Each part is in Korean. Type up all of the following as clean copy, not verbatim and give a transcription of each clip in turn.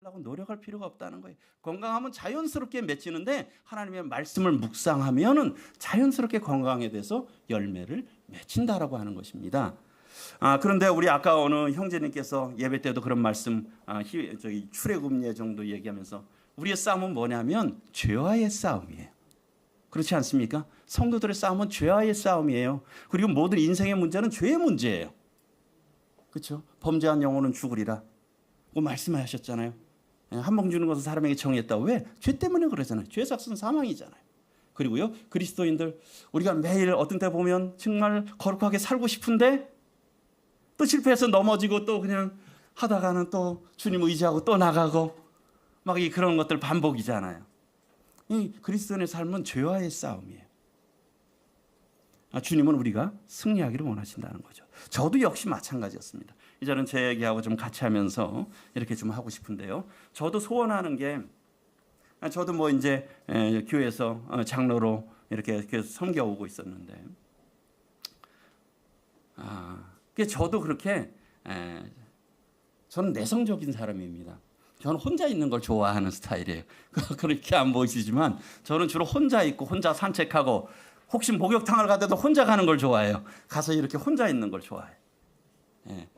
하려고 노력할 필요가 없다는 거예요. 건강하면 자연스럽게 맺히는데 하나님의 말씀을 묵상하면은 자연스럽게 건강에 대해서 열매를 맺힌다라고 하는 것입니다. 그런데 우리 아까 어느 형제님께서 예배 때도 그런 말씀, 출애굽 예정도 얘기하면서 우리의 싸움은 뭐냐면 죄와의 싸움이에요. 그렇지 않습니까? 성도들의 싸움은 죄와의 싸움이에요. 그리고 모든 인생의 문제는 죄의 문제예요. 그렇죠? 범죄한 영혼은 죽으리라. 그 말씀하셨잖아요. 한 번 주는 것은 사람에게 정했다고. 왜? 죄 때문에 그러잖아요. 죄의 삭은 사망이잖아요. 그리고요, 그리스도인들 우리가 매일 어떤 때 보면 정말 거룩하게 살고 싶은데 또 실패해서 넘어지고 또 그냥 하다가는 또 주님 의지하고 또 나가고 막 그런 것들 반복이잖아요. 이 그리스도인의 삶은 죄와의 싸움이에요. 주님은 우리가 승리하기를 원하신다는 거죠. 저도 역시 마찬가지였습니다. 이제는 제 얘기하고 좀 같이 하면서 이렇게 좀 하고 싶은데요. 저도 소원하는 게, 저도 뭐 이제 교회에서 장로로 이렇게 섬겨오고 있었는데, 저도 그렇게, 저는 내성적인 사람입니다. 저는 혼자 있는 걸 좋아하는 스타일이에요. 그렇게 안 보이시지만 저는 주로 혼자 있고 혼자 산책하고 혹시 목욕탕을 가도 혼자 가는 걸 좋아해요. 가서 이렇게 혼자 있는 걸 좋아해요.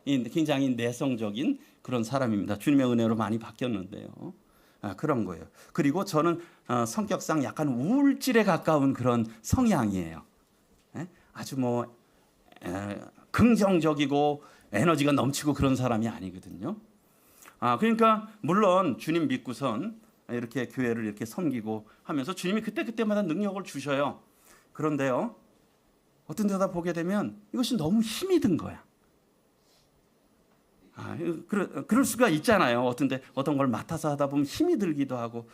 굉장히 내성적인 그런 사람입니다. 주님의 은혜로 많이 바뀌었는데요. 그런 거예요. 그리고 저는 성격상 약간 우울질에 가까운 그런 성향이에요. 아주 뭐 긍정적이고 에너지가 넘치고 그런 사람이 아니거든요. 그러니까 물론 주님 믿고선 이렇게 교회를 이렇게 섬기고 하면서 주님이 그때마다 능력을 주셔요. 그런데요, 어떤 데다 보게 되면 이것이 너무 힘이 든 거야. 그럴 수가 있잖아요. 어떤 걸 맡아서 하다 보면 힘이 들기도 하고.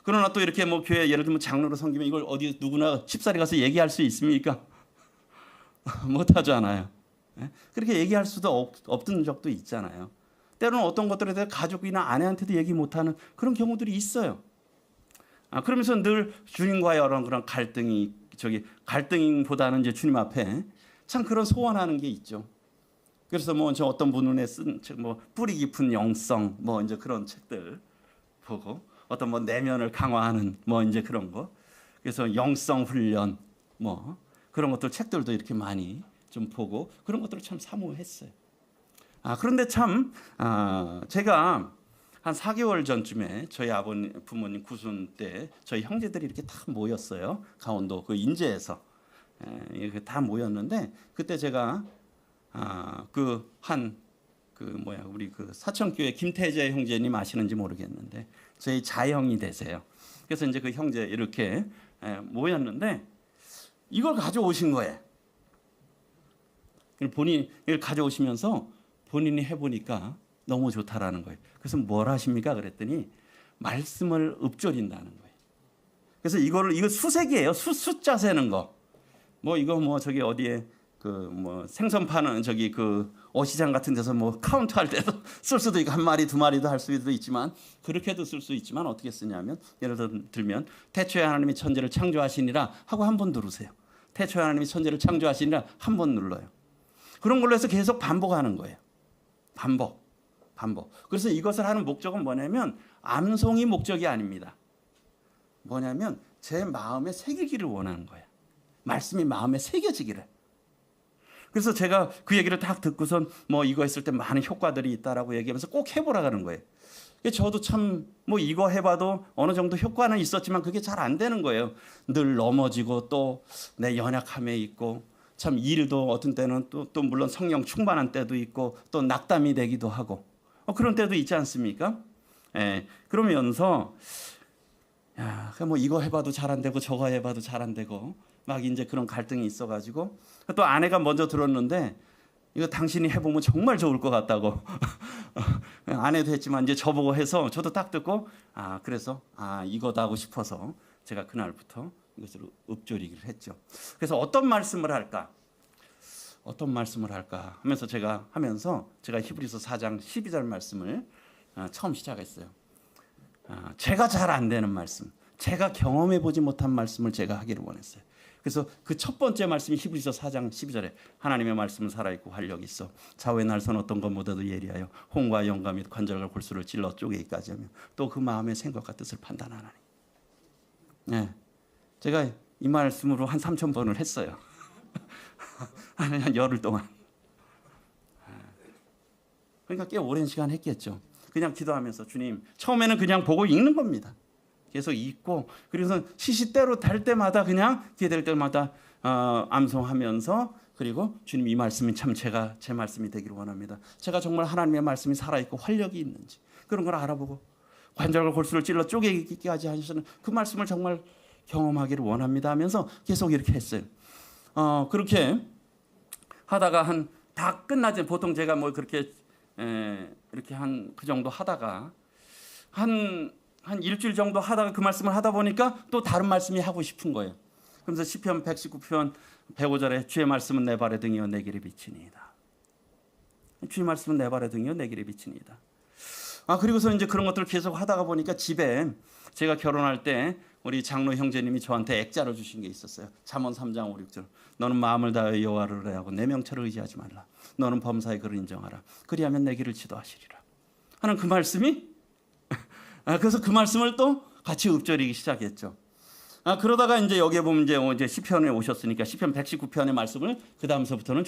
그러나 또 이렇게 뭐 교회 예를 들면 장로로 섬기면 이걸 어디 누구나 쉽사리 가서 얘기할 수 있습니까? 못 하잖아요. 그렇게 얘기할 수도 없던 적도 있잖아요. 때로는 어떤 것들에 대해 가족이나 아내한테도 얘기 못하는 그런 경우들이 있어요. 그러면서 늘 주님과의 그런 갈등보다는 이제 주님 앞에 참 그런 소원하는 게 있죠. 그래서 뭐 저 어떤 분에 쓴 책, 뭐 뿌리 깊은 영성, 뭐 이제 그런 책들 보고 어떤 뭐 내면을 강화하는 뭐 이제 그런 거. 그래서 영성 훈련 뭐 그런 것들 책들도 이렇게 많이 좀 보고 그런 것들을 참 사모했어요. 그런데 참 제가 한 4개월 전쯤에 저희 부모님 구순 때 저희 형제들이 이렇게 다 모였어요. 강원도 그 인제에서 이렇게 다 모였는데 그때 제가 우리 그 사천교회 김태재 형제님 아시는지 모르겠는데 저희 자형이 되세요. 그래서 이제 그 형제 이렇게 모였는데 이걸 가져오신 거예요. 본인이 이걸 가져오시면서 본인이 해보니까 너무 좋다라는 거예요. 그래서 뭘 하십니까? 그랬더니 말씀을 읊조린다는 거예요. 그래서 이거 수색이에요. 숫자 세는 거. 뭐 이거 뭐 저기 어디에 그 뭐 생선 파는 저기 그 어시장 같은 데서 뭐 카운트 할 때도 쓸 수도 있고 한 마리 두 마리도 할 수도 있지만 그렇게도 쓸 수 있지만 어떻게 쓰냐면 예를 들면 태초에 하나님이 천지를 창조하시니라 하고 한 번 누르세요. 태초에 하나님이 천지를 창조하시니라 한 번 눌러요. 그런 걸로 해서 계속 반복하는 거예요. 반복. 그래서 이것을 하는 목적은 뭐냐면 암송이 목적이 아닙니다. 뭐냐면 제 마음에 새기기를 원하는 거예요. 말씀이 마음에 새겨지기를. 그래서 제가 그 얘기를 딱 듣고선 뭐 이거 했을 때 많은 효과들이 있다라고 얘기하면서 꼭 해보라 하는 거예요. 저도 참 뭐 이거 해봐도 어느 정도 효과는 있었지만 그게 잘 안 되는 거예요. 늘 넘어지고 또 내 연약함에 있고 참 일도 어떤 때는 또 물론 성령 충만한 때도 있고 또 낙담이 되기도 하고 그런 때도 있지 않습니까? 그러면서 뭐 이거 해봐도 잘 안 되고 저거 해봐도 잘 안 되고 막 이제 그런 갈등이 있어가지고 또 아내가 먼저 들었는데 이거 당신이 해보면 정말 좋을 것 같다고 아내도 했지만 이제 저보고 해서 저도 딱 듣고 그래서 이거다 하고 싶어서 제가 그날부터 이것을 읊조리기를 했죠. 그래서 어떤 말씀을 할까 하면서 제가 히브리서 4장 12절 말씀을 처음 시작했어요. 제가 잘 안 되는 말씀, 제가 경험해 보지 못한 말씀을 제가 하기를 원했어요. 그래서 그 첫 번째 말씀이 히브리서 4장 12절에 하나님의 말씀은 살아있고 활력이 있어 좌우의 날선 어떤 것보다도 예리하여 혼과 영과 및 관절과 골수를 찔러 쪼개기까지 하며 또 그 마음의 생각과 뜻을 판단하나니. 네, 제가 이 말씀으로 한 3,000번을 했어요. 한 열흘 동안. 그러니까 꽤 오랜 시간 했겠죠. 그냥 기도하면서 주님, 처음에는 그냥 보고 읽는 겁니다. 계속 읽고, 그래서 시시때로 달 때마다 그냥 기회될 때마다 암송하면서, 그리고 주님 이 말씀이 참 제 말씀이 되기를 원합니다. 제가 정말 하나님의 말씀이 살아있고 활력이 있는지 그런 걸 알아보고 관절과 골수를 찔러 쪼개기까지 하시는 그 말씀을 정말 경험하기를 원합니다 하면서 계속 이렇게 했어요. 그렇게 하다가 다 끝나지, 보통 제가 뭐 그렇게 이렇게 한 그 정도 하다가 한 일주일 정도 하다가 그 말씀을 하다 보니까 또 다른 말씀이 하고 싶은 거예요. 그러면서 시편 119편 105절에 주의 말씀은 내 발의 등이요 내 길의 빛이니이다. 주의 말씀은 내 발의 등이요 내 길의 빛이니이다. 그리고서 이제 그런 것들을 계속 하다가 보니까 집에 제가 결혼할 때 우리 장로 형제님이 저한테 액자를 주신 게 있었어요. 잠언 3장 5, 6절. 너는 마음을 다하여 여호와를 의뢰하고 내 명철을 의지하지 말라. 너는 범사의 그를 인정하라. 그리하면 내 길을 지도하시리라. 하는 그 말씀이 그래서 그 말씀을 또 같이 읊조리기 시작했죠. 그러다가 이제 여기에 보면 이제 시편에 오셨으니까 시편 119편의 말씀을 그 다음서부터는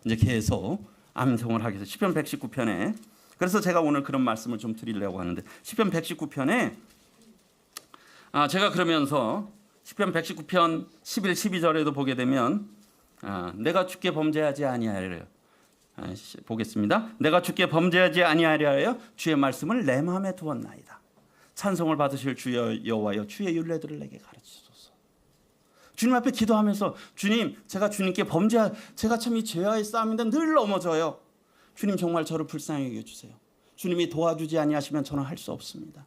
이제 계속 암송을 하게 돼서 시편 119편에, 그래서 제가 오늘 그런 말씀을 좀 드리려고 하는데 시편 119편에 제가 그러면서 시편 119편 11, 12절에도 보게 되면 내가 주께 범죄하지 아니하리라. 보겠습니다. 내가 주께 범죄하지 아니하리하여 주의 말씀을 내 마음에 두었나이다. 찬송을 받으실 주 여호와여 주의 율례들을 내게 가르치소서. 주님 앞에 기도하면서 주님, 제가 주님께 제가 참 이 죄와의 싸움인데 늘 넘어져요. 주님 정말 저를 불쌍히 여겨주세요. 주님이 도와주지 아니하시면 저는 할 수 없습니다.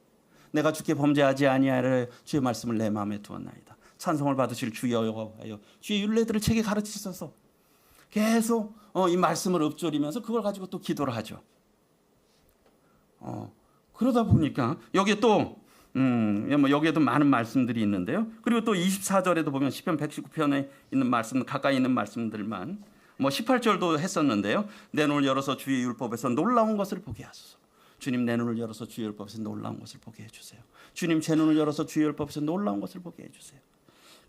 내가 주께 범죄하지 아니하리하여 주의 말씀을 내 마음에 두었나이다. 찬송을 받으실 주 여호와여 주의 율례들을 제게 가르치소서. 계속 이 말씀을 읊조리면서 그걸 가지고 또 기도를 하죠. 그러다 보니까 여기에 또 여기에도 많은 말씀들이 있는데요. 그리고 또 24절에도 보면 시편 119편에 있는 말씀, 가까이 있는 말씀들만 18절도 했었는데요. 내 눈을 열어서 주의 율법에서 놀라운 것을 보게 하소서. 주님, 내 눈을 열어서 주의 율법에서 놀라운 것을 보게 해주세요. 주님, 제 눈을 열어서 주의 율법에서 놀라운 것을 보게 해주세요.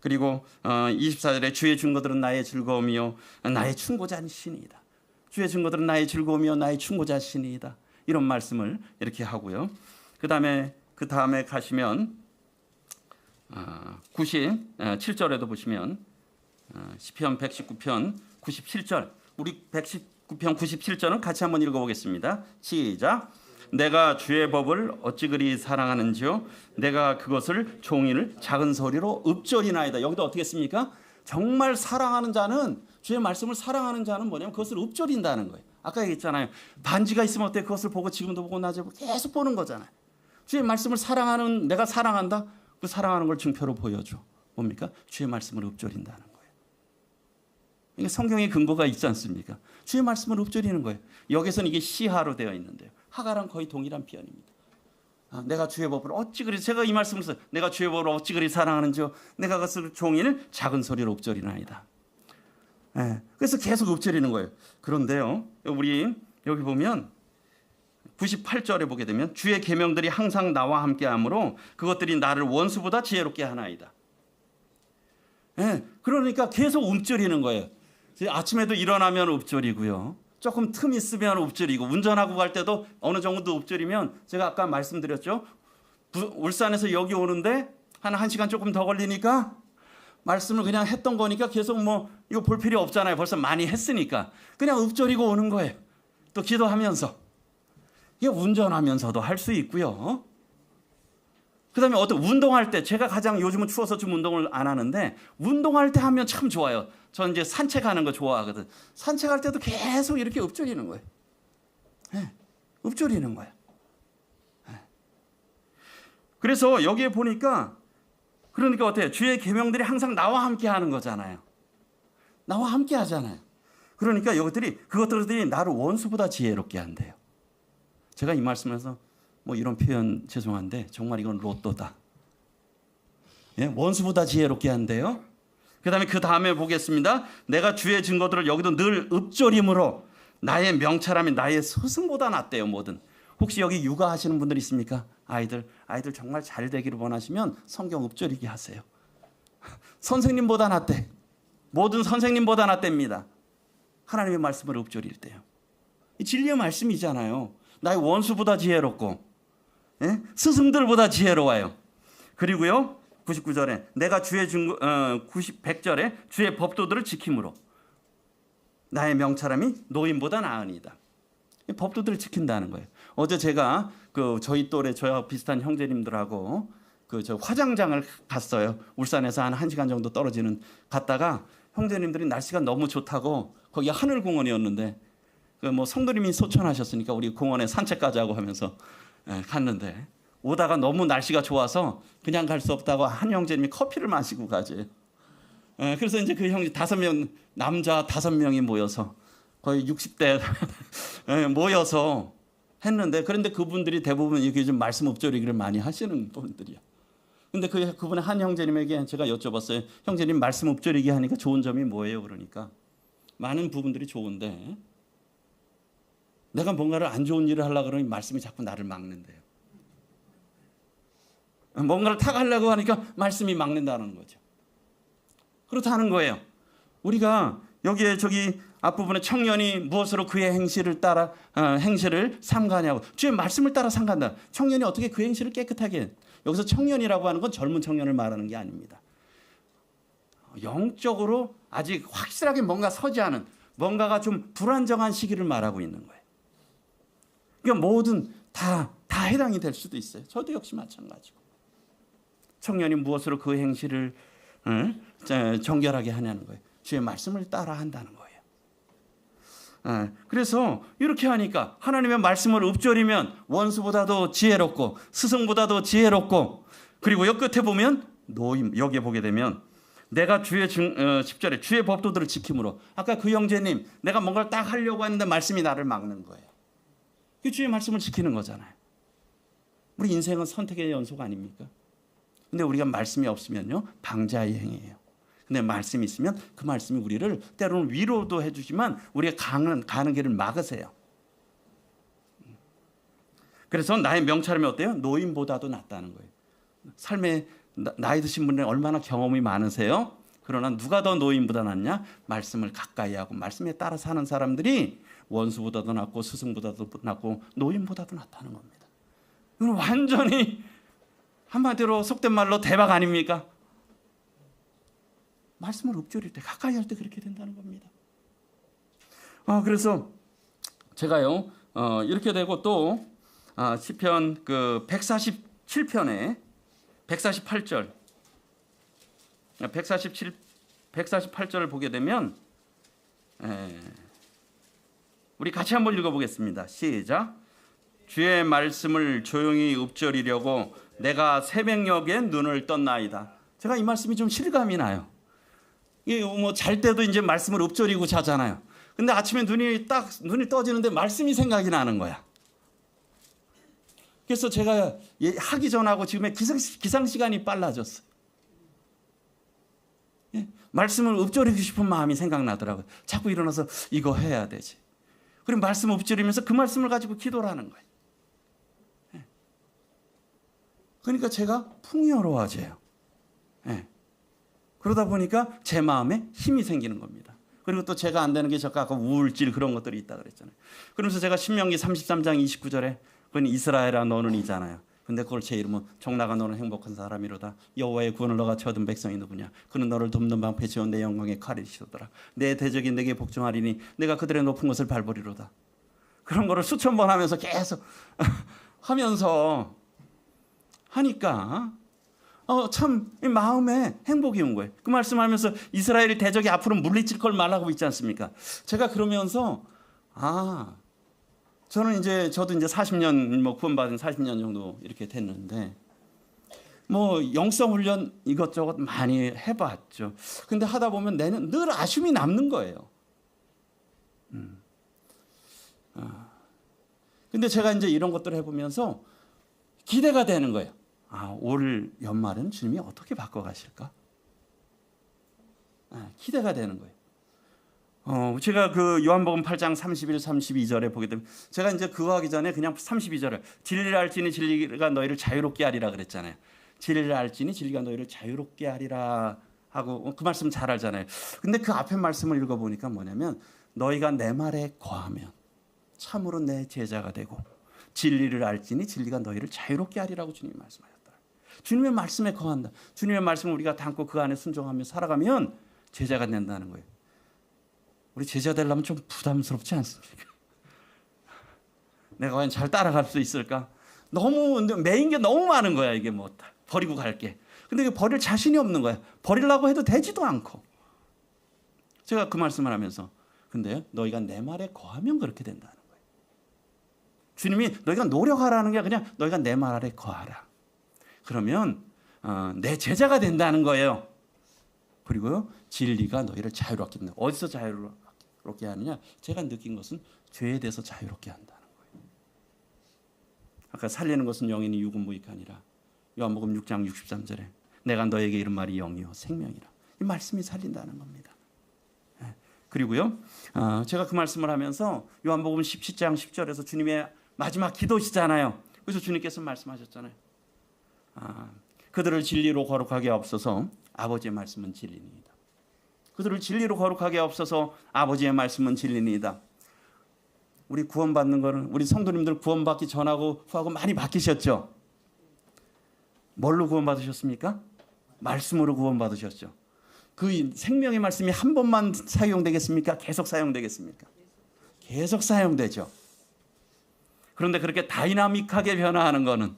그리고 24절에 주의 증거들은 나의 즐거움이요 나의 충고자시니이다. 주의 증거들은 나의 즐거움이요 나의 충고자시니이다. 이런 말씀을 이렇게 하고요. 그 다음에 가시면 97절에도 보시면 시편 119편 97절, 우리 119편 97절은 같이 한번 읽어보겠습니다. 시작. 내가 주의 법을 어찌 그리 사랑하는지요 내가 그것을 종일 작은 소리로 읊조리나이다. 여기도 어떻게 했습니까? 정말 사랑하는 자는, 주의 말씀을 사랑하는 자는 뭐냐면 그것을 읊조린다는 거예요. 아까 얘기했잖아요. 반지가 있으면 어때? 그것을 보고 지금도 보고 낮에 보고 계속 보는 거잖아요. 주의 말씀을 사랑하는, 내가 사랑한다. 그 사랑하는 걸 증표로 보여줘. 뭡니까? 주의 말씀을 읊조린다는 거예요. 이게 성경의 근거가 있지 않습니까? 주의 말씀을 읊조리는 거예요. 여기서는 이게 시하로 되어 있는데요. 하가랑 거의 동일한 표현입니다. 내가 주의 법을 어찌 그리, 제가 이 말씀을 써요. 내가 주의 법을 어찌 그리 사랑하는지요 내가 그것을 종일 작은 소리로 읊조리나이다. 그래서 계속 읊조리는 거예요. 그런데요, 우리 여기 보면 98절에 보게 되면 주의 계명들이 항상 나와 함께하므로 그것들이 나를 원수보다 지혜롭게 하나이다. 그러니까 계속 읊조리는 거예요. 아침에도 일어나면 읊조리고요. 조금 틈 있으면 읊조리고, 운전하고 갈 때도 어느 정도 읊조리면, 제가 아까 말씀드렸죠. 울산에서 여기 오는데 한 1시간 조금 더 걸리니까 말씀을 그냥 했던 거니까 계속 이거 볼 필요 없잖아요. 벌써 많이 했으니까 그냥 읊조리고 오는 거예요. 또 기도하면서. 이게 운전하면서도 할 수 있고요. 그다음에 운동할 때, 제가 가장 요즘은 추워서 좀 운동을 안 하는데 운동할 때 하면 참 좋아요. 저는 이제 산책하는 거 좋아하거든. 산책할 때도 계속 이렇게 읊조리는 거예요. 읊조리는 거예요. 그래서 여기에 보니까, 그러니까 어때요? 주의 계명들이 항상 나와 함께 하는 거잖아요. 나와 함께 하잖아요. 그러니까 그것들이 나를 원수보다 지혜롭게 한대요. 제가 이 말씀에서 이런 표현 죄송한데 정말 이건 로또다. 원수보다 지혜롭게 한대요. 그다음에 그 다음에 보겠습니다. 내가 주의 증거들을 여기도 늘 읊조림으로 나의 명철함이 나의 스승보다 낫대요. 뭐든. 혹시 여기 육아하시는 분들 있습니까? 아이들 정말 잘 되기를 원하시면 성경 읊조리기 하세요. 선생님보다 낫대. 모든 선생님보다 낫답니다. 하나님의 말씀을 읊조릴 때요. 이 진리의 말씀이잖아요. 나의 원수보다 지혜롭고, 예? 스승들보다 지혜로워요. 그리고요 99절에 내가 주의 100절에 주의 법도들을 지킴으로 나의 명철함이 노인보다 나으니이다. 법도들을 지킨다는 거예요. 어제 제가 저희 또래 저와 비슷한 형제님들하고 저 화장장을 갔어요. 울산에서 한 1시간 정도 떨어지는 갔다가 형제님들이 날씨가 너무 좋다고 거기 하늘공원이었는데 뭐 성도님이 소천하셨으니까 우리 공원에 산책 가자고 하면서 갔는데 오다가 너무 날씨가 좋아서 그냥 갈 수 없다고 한 형제님이 커피를 마시고 가지. 그래서 이제 그 형제 5명 남자 5명이 모여서 거의 60대 모여서 했는데 그런데 그분들이 대부분 이렇게 좀 말씀 읊조리기를 많이 하시는 분들이야. 근데 그분의 한 형제님에게 제가 여쭤봤어요. 형제님 말씀 읊조리기 하니까 좋은 점이 뭐예요? 그러니까 많은 부분들이 좋은데 내가 뭔가를 안 좋은 일을 하려고 그러니 말씀이 자꾸 나를 막는데요. 뭔가를 탁 하려고 하니까 말씀이 막는다는 거죠. 그렇다는 거예요. 우리가 여기에 저기 앞부분에 청년이 무엇으로 그의 행실을 따라 행실을 삼가냐고 주의 말씀을 따라 삼간다. 청년이 어떻게 그 행실을 깨끗하게 해? 여기서 청년이라고 하는 건 젊은 청년을 말하는 게 아닙니다. 영적으로 아직 확실하게 뭔가 서지 않은 뭔가가 좀 불안정한 시기를 말하고 있는 거예요. 그러니까 뭐든 다 해당이 될 수도 있어요. 저도 역시 마찬가지고. 청년이 무엇으로 그 행실을 정결하게 하냐는 거예요. 주의 말씀을 따라 한다는 거예요. 그래서 이렇게 하니까 하나님의 말씀을 읊조리면 원수보다도 지혜롭고 스승보다도 지혜롭고 그리고 여 끝에 보면 노임 여기에 보게 되면 내가 주의 10절에 주의 법도들을 지킴으로 아까 그 형제님 내가 뭔가를 딱 하려고 했는데 말씀이 나를 막는 거예요. 그 주의 말씀을 지키는 거잖아요. 우리 인생은 선택의 연속 아닙니까? 근데 우리가 말씀이 없으면요 방자의 행위예요. 근데 말씀이 있으면 그 말씀이 우리를 때로는 위로도 해주지만 우리가 가는 길을 막으세요. 그래서 나의 명철함이 어때요? 노인보다도 낫다는 거예요. 삶에 나이 드신 분들은 얼마나 경험이 많으세요? 그러나 누가 더 노인보다 낫냐? 말씀을 가까이 하고 말씀에 따라 사는 사람들이 원수보다도 낫고 스승보다도 낫고 노인보다도 낫다는 겁니다. 이건 완전히 한마디로 속된 말로 대박 아닙니까? 말씀을 읊조릴 때 가까이 할 때 그렇게 된다는 겁니다. 그래서 제가요 이렇게 되고 또 시편 147편에 148절 148절을 보게 되면 우리 같이 한번 읽어보겠습니다. 시작. 주의 말씀을 조용히 읊조리려고 내가 새벽녘에 눈을 떴나이다. 제가 이 말씀이 좀 실감이 나요. 뭐 잘 때도 이제 말씀을 읊조리고 자잖아요. 근데 아침에 눈이 떠지는데 말씀이 생각이 나는 거야. 그래서 제가 하기 전하고 지금의 기상 시간이 빨라졌어요. 말씀을 읊조리고 싶은 마음이 생각나더라고요. 자꾸 일어나서 이거 해야 되지. 그리고 말씀 읊조리면서 그 말씀을 가지고 기도를 하는 거예요. 그러니까 제가 풍요로워져요. 그러다 보니까 제 마음에 힘이 생기는 겁니다. 그리고 또 제가 안 되는 게 아까 우울질 그런 것들이 있다 그랬잖아요. 그러면서 제가 신명기 33장 29절에 그건 이스라엘아 너는 이잖아요. 근데 그걸 제 이름은 종나가 너는 행복한 사람이로다. 여호와의 구원을 너가 얻은 백성이 누구냐. 그는 너를 돕는 방패 지어 내 영광의 칼이시더라. 내 대적이 내게 복종하리니 내가 그들의 높은 것을 밟으리로다. 그런 거를 수천 번 하면서 계속 하면서 하니까 참 마음에 행복이 온 거예요. 그 말씀하면서 이스라엘이 대적이 앞으로 물리칠 걸 말하고 있지 않습니까? 제가 그러면서 저도 이제 40년 구원받은 40년 정도 이렇게 됐는데 영성 훈련 이것저것 많이 해봤죠. 근데 하다 보면 내는 늘 아쉬움이 남는 거예요. 근데 제가 이제 이런 것들을 해보면서 기대가 되는 거예요. 올 연말은 주님이 어떻게 바꿔가실까? 기대가 되는 거예요. 제가 그 요한복음 8장 31, 32절에 보게 되면 제가 이제 그거 하기 전에 그냥 32절에 진리를 알지니 진리가 너희를 자유롭게 하리라 그랬잖아요. 진리를 알지니 진리가 너희를 자유롭게 하리라 하고 그 말씀 잘 알잖아요. 근데 그 앞에 말씀을 읽어보니까 뭐냐면 너희가 내 말에 거하면 참으로 내 제자가 되고 진리를 알지니 진리가 너희를 자유롭게 하리라고 주님이 말씀하셨다. 주님의 말씀에 거한다. 주님의 말씀을 우리가 담고 그 안에 순종하며 살아가면 제자가 된다는 거예요. 우리 제자 되려면 좀 부담스럽지 않습니까? 내가 과연 잘 따라갈 수 있을까? 너무 매인 게 너무 많은 거야. 이게 뭐 버리고 갈게. 근데 버릴 자신이 없는 거야. 버리려고 해도 되지도 않고. 제가 그 말씀을 하면서 근데 너희가 내 말에 거하면 그렇게 된다는 거예요. 주님이 너희가 노력하라는 게 그냥 너희가 내 말에 거하라. 그러면 내 제자가 된다는 거예요. 그리고요 진리가 너희를 자유롭게 한다. 어디서 자유롭게 하느냐? 제가 느낀 것은 죄에 대해서 자유롭게 한다는 거예요. 아까 살리는 것은 영이니 육은 무익하니라. 요한복음 6장 63절에 내가 너에게 이른 말이 영이요 생명이라. 이 말씀이 살린다는 겁니다. 그리고요 제가 그 말씀을 하면서 요한복음 17장 10절에서 주님의 마지막 기도시잖아요. 그래서 주님께서 말씀하셨잖아요. 그들을 진리로 거룩하게 하옵소서. 아버지의 말씀은 진리니이다. 그들을 진리로 거룩하게 하옵소서. 아버지의 말씀은 진리니이다. 우리 구원받는 거는 우리 성도님들 구원받기 전하고 후하고 많이 바뀌셨죠. 뭘로 구원받으셨습니까? 말씀으로 구원받으셨죠. 그 생명의 말씀이 한 번만 사용되겠습니까? 계속 사용되겠습니까? 계속 사용되죠. 그런데 그렇게 다이나믹하게 변화하는 거는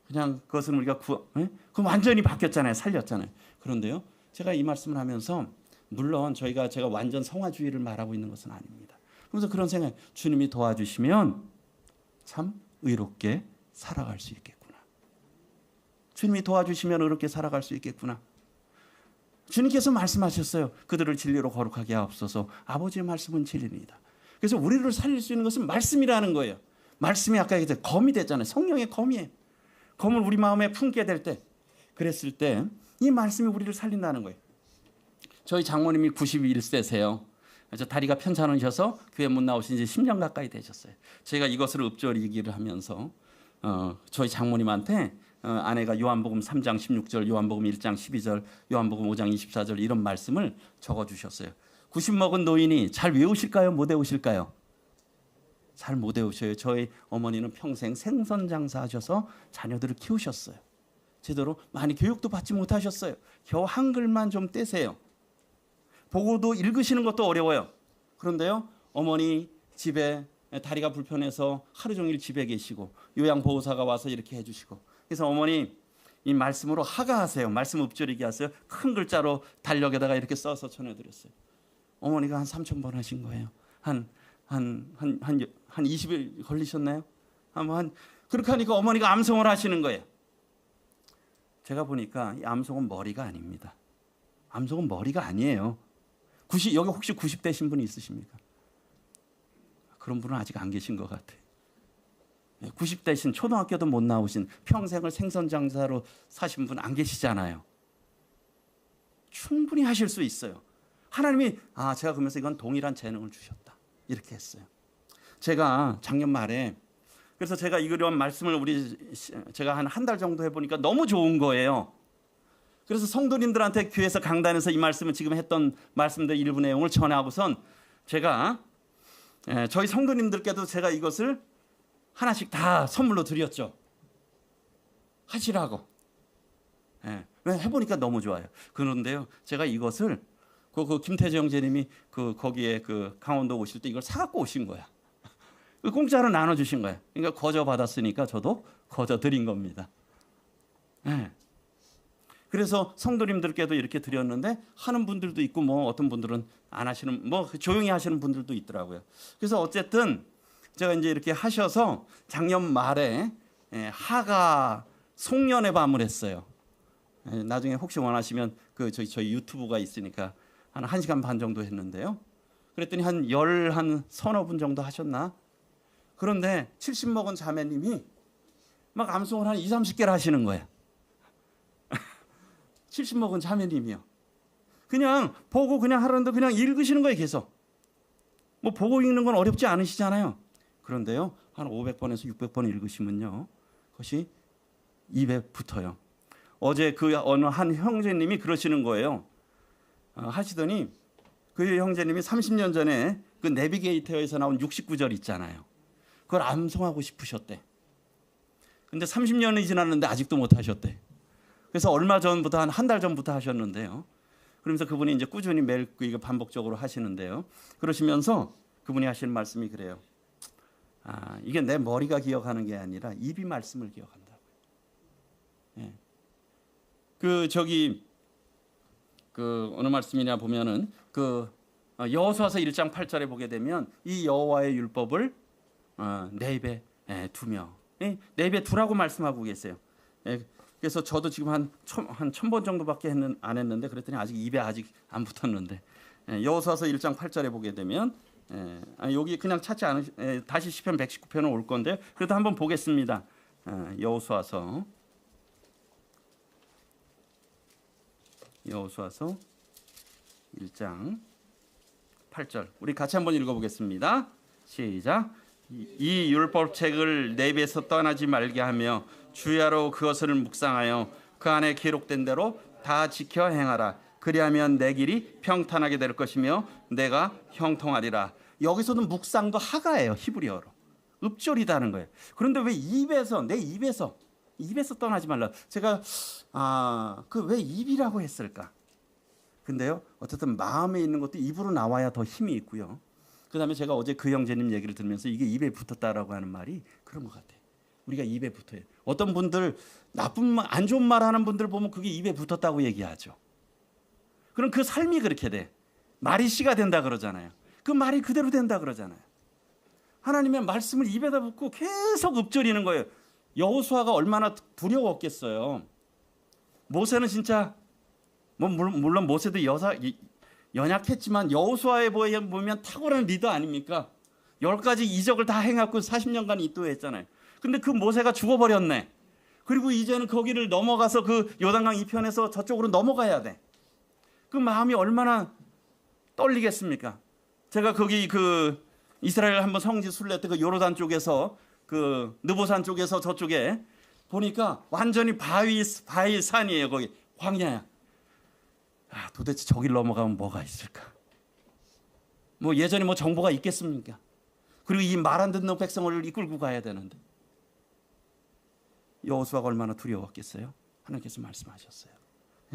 그냥 그것은 우리가 그럼 완전히 바뀌었잖아요. 살렸잖아요. 그런데요. 제가 이 말씀을 하면서 물론 제가 완전 성화주의를 말하고 있는 것은 아닙니다. 그래서 그런 생각, 주님이 도와주시면 참 의롭게 살아갈 수 있겠구나. 주님이 도와주시면 의롭게 살아갈 수 있겠구나. 주님께서 말씀하셨어요. 그들을 진리로 거룩하게 하옵소서. 아버지의 말씀은 진리입니다. 그래서 우리를 살릴 수 있는 것은 말씀이라는 거예요. 말씀이 아까 얘기했죠. 검이 됐잖아요. 성령의 검이에요. 검을 우리 마음에 품게 될 때, 그랬을 때 이 말씀이 우리를 살린다는 거예요. 저희 장모님이 91세세요. 다리가 편찮으셔서 교회 못 나오신 지 10년 가까이 되셨어요. 제가 이것을 읊조리기를 하면서 저희 장모님한테 아내가 요한복음 3장 16절, 요한복음 1장 12절, 요한복음 5장 24절 이런 말씀을 적어주셨어요. 90 먹은 노인이 잘 외우실까요? 못 외우실까요? 잘 못 외우셔요. 저희 어머니는 평생 생선 장사하셔서 자녀들을 키우셨어요. 제대로 많이 교육도 받지 못하셨어요. 겨우 한글만 좀 떼세요. 보고도 읽으시는 것도 어려워요. 그런데요, 어머니 집에 다리가 불편해서 하루 종일 집에 계시고 요양보호사가 와서 이렇게 해주시고, 그래서 어머니 이 말씀으로 하가하세요. 말씀 읊조리기 하세요. 큰 글자로 달력에다가 이렇게 써서 전해드렸어요. 어머니가 한 3,000번 하신 거예요. 한 20일 걸리셨나요? 그렇게 하니까 어머니가 암송을 하시는 거예요. 제가 보니까 이 암송은 머리가 아닙니다. 암송은 머리가 아니에요. 여기 혹시 90대신 분이 있으십니까? 그런 분은 아직 안 계신 것 같아요. 90대신 초등학교도 못 나오신 평생을 생선 장사로 사신 분 안 계시잖아요. 충분히 하실 수 있어요. 하나님이 제가 그러면서 이건 동일한 재능을 주셨다. 이렇게 했어요. 제가 작년 말에 그래서 제가 이런 말씀을 제가 한 달 정도 해보니까 너무 좋은 거예요. 그래서 성도님들한테 교회에서 강단에서 이 말씀을 지금 했던 말씀들 일부 내용을 전하고선 제가 저희 성도님들께도 제가 이것을 하나씩 다 선물로 드렸죠. 하시라고. 해보니까 너무 좋아요. 그런데요, 제가 이것을 김태정 형제님이 거기에 강원도 오실 때 이걸 사갖고 오신 거야. 공짜로 나눠주신 거예요. 그러니까 거저 받았으니까 저도 거저 드린 겁니다. 그래서 성도님들께도 이렇게 드렸는데 하는 분들도 있고 어떤 분들은 안 하시는 조용히 하시는 분들도 있더라고요. 그래서 어쨌든 제가 이제 이렇게 하셔서 작년 말에 하가 송년회 밤을 했어요. 나중에 혹시 원하시면 저희 유튜브가 있으니까 한 1시간 반 정도 했는데요. 그랬더니 한 서너 분 정도 하셨나? 그런데 70 먹은 자매님이 막 암송을 한 20, 30개를 하시는 거예요. 70 먹은 자매님이요. 그냥 보고 그냥 하라는데 그냥 읽으시는 거예요. 계속. 뭐 보고 읽는 건 어렵지 않으시잖아요. 그런데요, 한 500번에서 600번 읽으시면요, 그것이 입에 붙어요. 어제 그 어느 한 형제님이 그러시는 거예요. 하시더니 그 형제님이 30년 전에 그 내비게이터에서 나온 69절 있잖아요. 그걸 암송하고 싶으셨대. 근데 30년이 지났는데 아직도 못 하셨대. 그래서 얼마 전부터 한 달 전부터 하셨는데요. 그러면서 그분이 이제 꾸준히 매일 이거 반복적으로 하시는데요. 그러시면서 그분이 하시는 말씀이 그래요. 이게 내 머리가 기억하는 게 아니라 입이 말씀을 기억한다고요. 예. 그 어느 말씀이냐 보면은 여호수아서 1장 8절에 보게 되면 이 여호와의 율법을 내 입에 두며, 내 입에 두라고 말씀하고 계세요. 그래서 저도 지금 한 1000번 정도밖에 안 했는데 그랬더니 아직 입에 안 붙었는데, 여호수아서 1장 8절에 보게 되면 여기 그냥 찾지 다시 시편 119편은 올 건데 그래도 한번 보겠습니다. 여호수아서 1장 8절 우리 같이 한번 읽어보겠습니다. 시작. 이 율법책을 내 입에서 떠나지 말게 하며 주야로 그것을 묵상하여 그 안에 기록된 대로 다 지켜 행하라. 그리하면 내 길이 평탄하게 될 것이며 내가 형통하리라. 여기서는 묵상도 하가예요. 히브리어로 읍조리다는 거예요. 그런데 왜 내 입에서 떠나지 말라. 제가 그 왜 입이라고 했을까? 근데요, 어쨌든 마음에 있는 것도 입으로 나와야 더 힘이 있고요. 그다음에 제가 어제 그 형제님 얘기를 들으면서 이게 입에 붙었다라고 하는 말이 그런 것 같아요. 우리가 입에 붙어요. 어떤 분들 나쁜 말, 안 좋은 말 하는 분들 보면 그게 입에 붙었다고 얘기하죠. 그럼 그 삶이 그렇게 돼. 말이 씨가 된다 그러잖아요. 그 말이 그대로 된다 그러잖아요. 하나님의 말씀을 입에다 붙고 계속 읊조리는 거예요. 여호수아가 얼마나 두려웠겠어요. 모세는 진짜 물론 모세도 연약했지만 여호수아에 보면 탁월한 리더 아닙니까? 10가지 이적을 다 행하고 40년간 인도했잖아요. 근데 그 모세가 죽어버렸네. 그리고 이제는 거기를 넘어가서 그 요단강 이편에서 저쪽으로 넘어가야 돼. 그 마음이 얼마나 떨리겠습니까? 제가 거기 그 이스라엘 한번 성지 순례 때 그 요르단 쪽에서 그 느보산 쪽에서 저쪽에 보니까 완전히 바위 산이에요. 거기 광야야. 도대체 저길 넘어가면 뭐가 있을까? 뭐 예전에 뭐 정보가 있겠습니까? 그리고 이 말 안 듣는 백성을 이끌고 가야 되는데 여호수아가 얼마나 두려웠겠어요? 하나님께서 말씀하셨어요.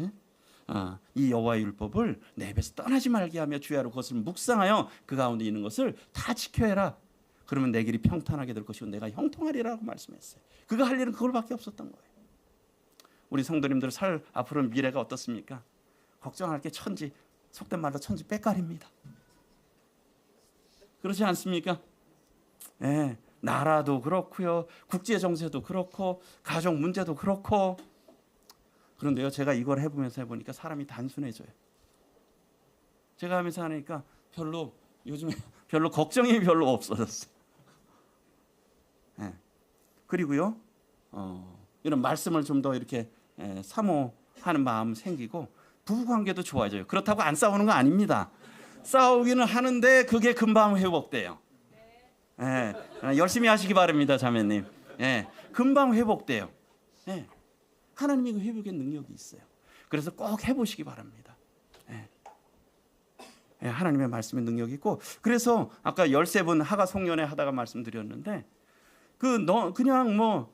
예? 이 여호와의 율법을 내 입에서 떠나지 말게 하며 주야로 그것을 묵상하여 그 가운데 있는 것을 다 지켜해라. 그러면 내 길이 평탄하게 될 것이고 내가 형통하리라고 말씀했어요. 그가 할 일은 그걸밖에 없었던 거예요. 우리 성도님들 앞으로 미래가 어떻습니까? 걱정할 게 속된 말로 천지 빽깔입니다. 그렇지 않습니까? 예, 나라도 그렇고요, 국제 정세도 그렇고, 가족 문제도 그렇고. 그런데요, 제가 이걸 해보니까 사람이 단순해져요. 제가 하면서 하니까 요즘에 별로 걱정이 별로 없어졌어요. 예. 그리고요, 이런 말씀을 좀 더 이렇게 사모하는 마음 생기고 부부 관계도 좋아져요. 그렇다고 안 싸우는 거 아닙니다. 싸우기는 하는데 그게 금방 회복돼요. 예, 열심히 하시기 바랍니다, 자매님. 예, 금방 회복돼요. 예, 하나님이 그 회복의 능력이 있어요. 그래서 꼭 해보시기 바랍니다. 예. 예, 하나님의 말씀의 능력이 있고, 그래서 아까 13분 하가 송년회 하다가 말씀드렸는데 그냥 뭐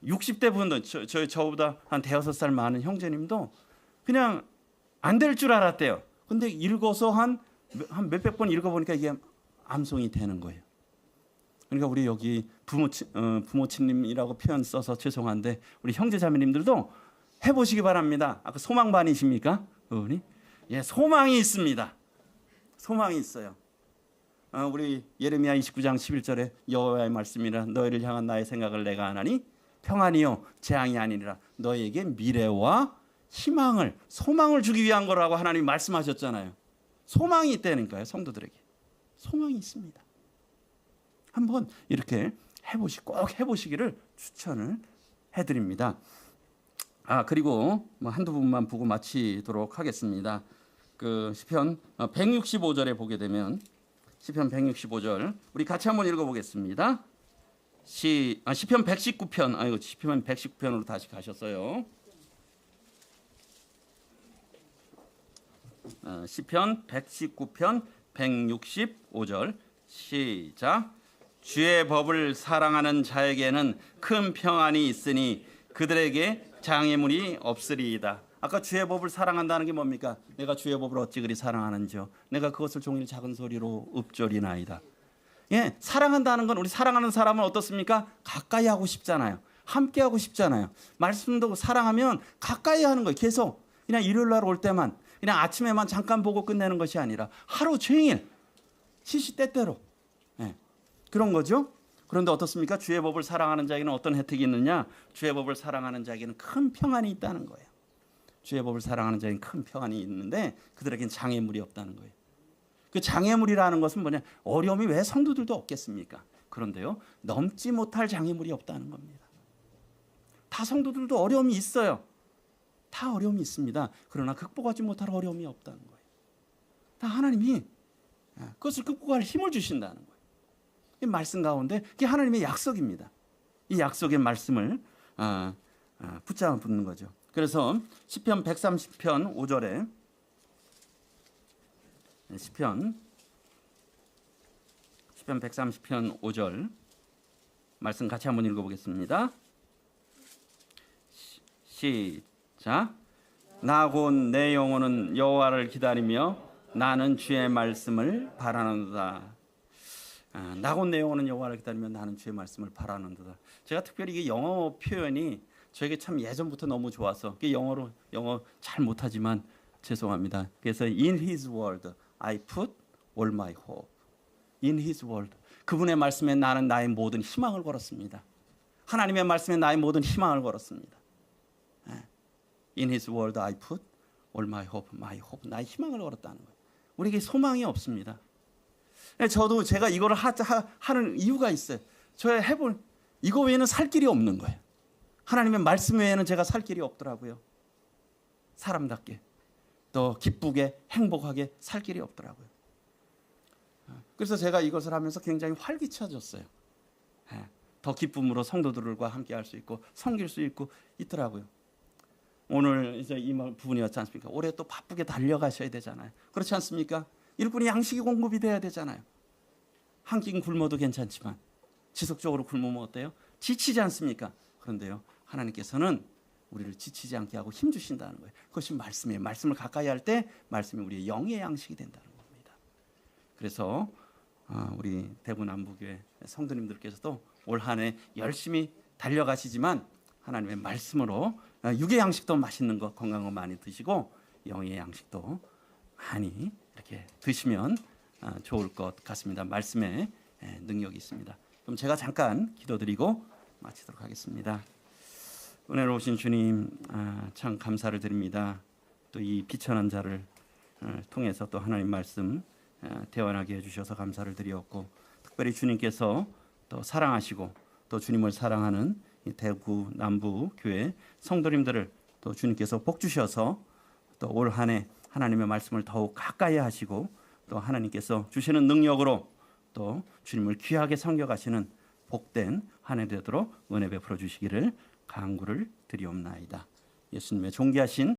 60대 분도 저보다 한 5살 많은 형제님도 그냥 안 될 줄 알았대요. 근데 읽어서 한 몇백 번 읽어보니까 이게 암송이 되는 거예요. 그러니까 우리 여기 부모님이라고 표현 써서 죄송한데 우리 형제자매님들도 해보시기 바랍니다. 아까 소망반이십니까? 그분이? 예, 소망이 있습니다. 소망이 있어요. 우리 예레미야 29장 11절에 여호와의 말씀이라 너희를 향한 나의 생각을 내가 아나니 평안이요 재앙이 아니라 너희에게 미래와 소망을 주기 위한 거라고 하나님이 말씀하셨잖아요. 소망이 있다니까요. 성도들에게 소망이 있습니다. 한번 이렇게 꼭 해보시기를 추천을 해드립니다. 그리고 뭐 한두 분만 보고 마치도록 하겠습니다. 그 시편 165절에 보게 되면 시편 165절 우리 같이 한번 읽어보겠습니다. 시편 119편 시편 119편으로 다시 가셨어요. 시편 119편 165절 시작. 주의 법을 사랑하는 자에게는 큰 평안이 있으니 그들에게 장애물이 없으리이다. 아까 주의 법을 사랑한다는 게 뭡니까? 내가 주의 법을 어찌 그리 사랑하는지요. 내가 그것을 종일 작은 소리로 읊조리나이다. 예, 사랑한다는 건 우리 사랑하는 사람은 어떻습니까? 가까이 하고 싶잖아요. 함께 하고 싶잖아요. 말씀도 사랑하면 가까이 하는 거예요. 계속 그냥 일요일 날 올 때만 그냥 아침에만 잠깐 보고 끝내는 것이 아니라 하루 종일 시시때때로 그런 거죠. 그런데 어떻습니까? 주의 법을 사랑하는 자에게는 어떤 혜택이 있느냐? 주의 법을 사랑하는 자에게는 큰 평안이 있다는 거예요. 주의 법을 사랑하는 자에게는 큰 평안이 있는데 그들에게는 장애물이 없다는 거예요. 그 장애물이라는 것은 뭐냐? 어려움이 왜 성도들도 없겠습니까? 그런데요, 넘지 못할 장애물이 없다는 겁니다. 다 성도들도 어려움이 있어요. 다 어려움이 있습니다. 그러나 극복하지 못할 어려움이 없다는 거예요. 다 하나님이 그것을 극복할 힘을 주신다는 거예요. 이 말씀 가운데 그게 하나님의 약속입니다. 이 약속의 말씀을 붙잡는 거죠. 그래서 시편 130편 5절에 시편 130편 5절 말씀 같이 한번 읽어보겠습니다. 시작. 나 곧 내 영혼은 여호와를 기다리며 나는 주의 말씀을 바라는도다. 나 곧 내 영혼은 여호와를 기다리며 나는 주의 말씀을 바라는도다. 제가 특별히 이게 영어 표현이 저에게 참 예전부터 너무 좋아서 영어 잘 못하지만 죄송합니다. 그래서 in His word I put all my hope. In His word. 그분의 말씀에 나는 나의 모든 희망을 걸었습니다. 하나님의 말씀에 나의 모든 희망을 걸었습니다. In His word I put all my hope. 나의 희망을 걸었다는 거예요. 우리에게 소망이 없습니다. 저도 제가 이거를 하는 이유가 있어요. 이거 외에는 살 길이 없는 거예요. 하나님의 말씀 외에는 제가 살 길이 없더라고요. 사람답게 또 기쁘게 행복하게 살 길이 없더라고요. 그래서 제가 이것을 하면서 굉장히 활기차졌어요. 더 기쁨으로 성도들과 함께 할 수 있고 섬길 수 있더라고요. 오늘 이제 이 부분이었지 않습니까? 올해 또 바쁘게 달려가셔야 되잖아요. 그렇지 않습니까? 일꾼이 양식이 공급이 돼야 되잖아요. 한 끼 굶어도 괜찮지만 지속적으로 굶으면 어때요? 지치지 않습니까? 그런데요, 하나님께서는 우리를 지치지 않게 하고 힘 주신다는 거예요. 그것이 말씀이에요. 말씀을 가까이 할 때 말씀이 우리의 영의 양식이 된다는 겁니다. 그래서 우리 대구 남부교회 성도님들께서도 올 한 해 열심히 달려가시지만 하나님의 말씀으로 육의 양식도 맛있는 거 건강한 거 많이 드시고 영의 양식도 많이 이렇게 드시면 좋을 것 같습니다. 말씀에 능력이 있습니다. 그럼 제가 잠깐 기도드리고 마치도록 하겠습니다. 은혜로우신 주님, 참 감사를 드립니다. 또 이 비천한 자를 통해서 또 하나님 말씀 대원하게 해주셔서 감사를 드리었고, 특별히 주님께서 또 사랑하시고 또 주님을 사랑하는 이 대구 남부 교회 성도님들을 또 주님께서 복 주셔서 또 올 한 해 하나님의 말씀을 더욱 가까이 하시고 또 하나님께서 주시는 능력으로 또 주님을 귀하게 섬겨가시는 복된 한 해 되도록 은혜 베풀어 주시기를 간구를 드리옵나이다. 예수님의 존귀하신